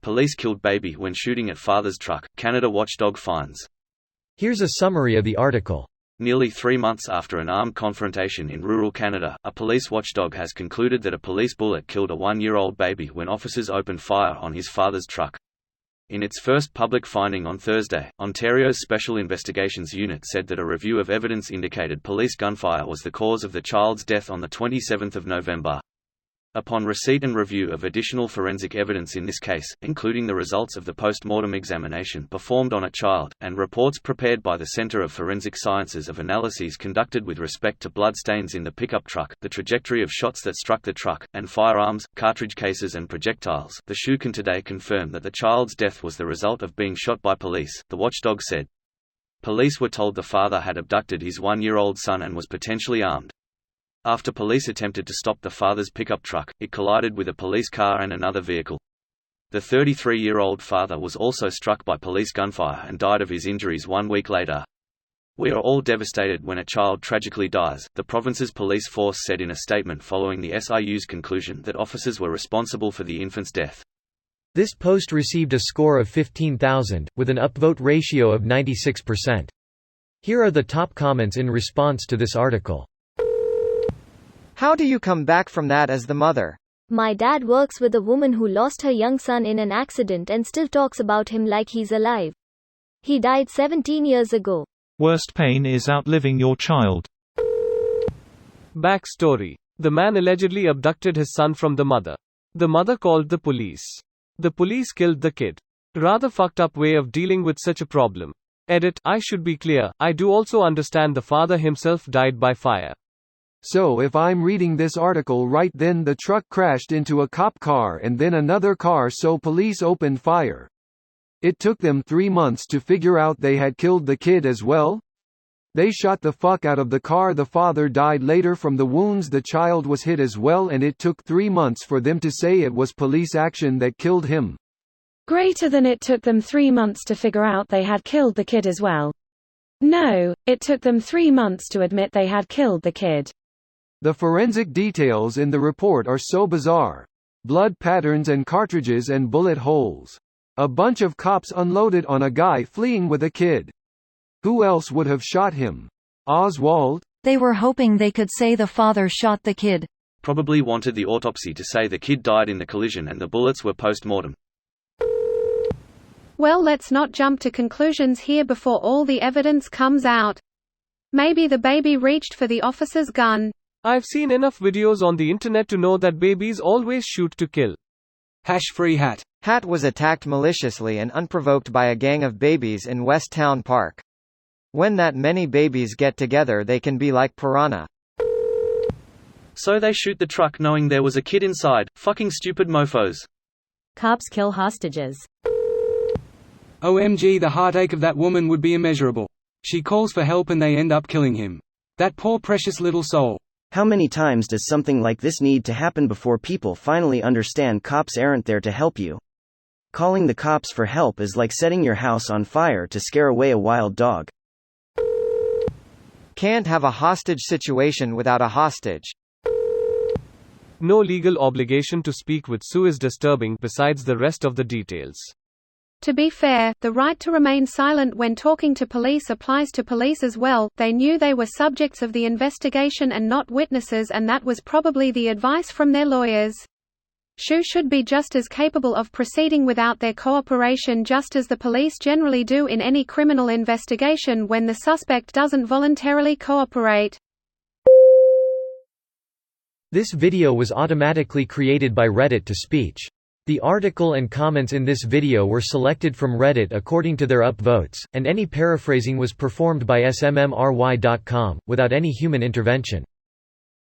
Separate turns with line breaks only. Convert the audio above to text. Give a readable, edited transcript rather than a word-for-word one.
Police killed baby when shooting at father's truck, Canada watchdog finds.
Here's a summary of the article.
Nearly 3 months after an armed confrontation in rural Canada, a police watchdog has concluded that a police bullet killed a 1-year-old baby when officers opened fire on his father's truck. In its first public finding on Thursday, Ontario's Special Investigations Unit said that a review of evidence indicated police gunfire was the cause of the child's death on 27 November. Upon receipt and review of additional forensic evidence in this case, including the results of the post-mortem examination performed on a child, and reports prepared by the Centre of Forensic Sciences of analyses conducted with respect to bloodstains in the pickup truck, the trajectory of shots that struck the truck, and firearms, cartridge cases and projectiles, the SHU can today confirm that the child's death was the result of being shot by police, the watchdog said. Police were told the father had abducted his 1-year-old son and was potentially armed. After police attempted to stop the father's pickup truck, it collided with a police car and another vehicle. The 33-year-old father was also struck by police gunfire and died of his injuries 1 week later. "We are all devastated when a child tragically dies," the province's police force said in a statement following the SIU's conclusion that officers were responsible for the infant's death.
This post received a score of 15,000, with an upvote ratio of 96%. Here are the top comments in response to this article.
How do you come back from that as the mother?
My dad works with a woman who lost her young son in an accident and still talks about him like he's alive. He died 17 years ago.
Worst pain is outliving your child.
Backstory. The man allegedly abducted his son from the mother. The mother called the police. The police killed the kid. Rather fucked up way of dealing with such a problem. Edit. I should be clear, I do also understand the father himself died by fire.
So if I'm reading this article right, then the truck crashed into a cop car and then another car, so police opened fire. It took them 3 months to figure out they had killed the kid as well? They shot the fuck out of the car. The father died later from the wounds. The child was hit as well, and it took 3 months for them to say it was police action that killed him.
Greater than it took them 3 months to figure out they had killed the kid as well. No, it took them 3 months to admit they had killed the kid.
The forensic details in the report are so bizarre. Blood patterns and cartridges and bullet holes. A bunch of cops unloaded on a guy fleeing with a kid. Who else would have shot him? Oswald?
They were hoping they could say the father shot the kid.
Probably wanted the autopsy to say the kid died in the collision and the bullets were post-mortem.
Well, let's not jump to conclusions here before all the evidence comes out. Maybe the baby reached for the officer's gun.
I've seen enough videos on the internet to know that babies always shoot to kill.
#free Hat. Hat was attacked maliciously and unprovoked by a gang of babies in West Town Park. When that many babies get together, they can be like piranha.
So they shoot the truck knowing there was a kid inside. Fucking stupid mofos.
Cops kill hostages.
OMG, the heartache of that woman would be immeasurable. She calls for help and they end up killing him. That poor precious little soul.
How many times does something like this need to happen before people finally understand cops aren't there to help you? Calling the cops for help is like setting your house on fire to scare away a wild dog.
Can't have a hostage situation without a hostage.
No legal obligation to speak with Sue is disturbing besides the rest of the details.
To be fair, the right to remain silent when talking to police applies to police as well. They knew they were subjects of the investigation and not witnesses, and that was probably the advice from their lawyers. SHU should be just as capable of proceeding without their cooperation, just as the police generally do in any criminal investigation when the suspect doesn't voluntarily cooperate.
This video was automatically created by Reddit to speech. The article and comments in this video were selected from Reddit according to their upvotes, and any paraphrasing was performed by smmry.com, without any human intervention.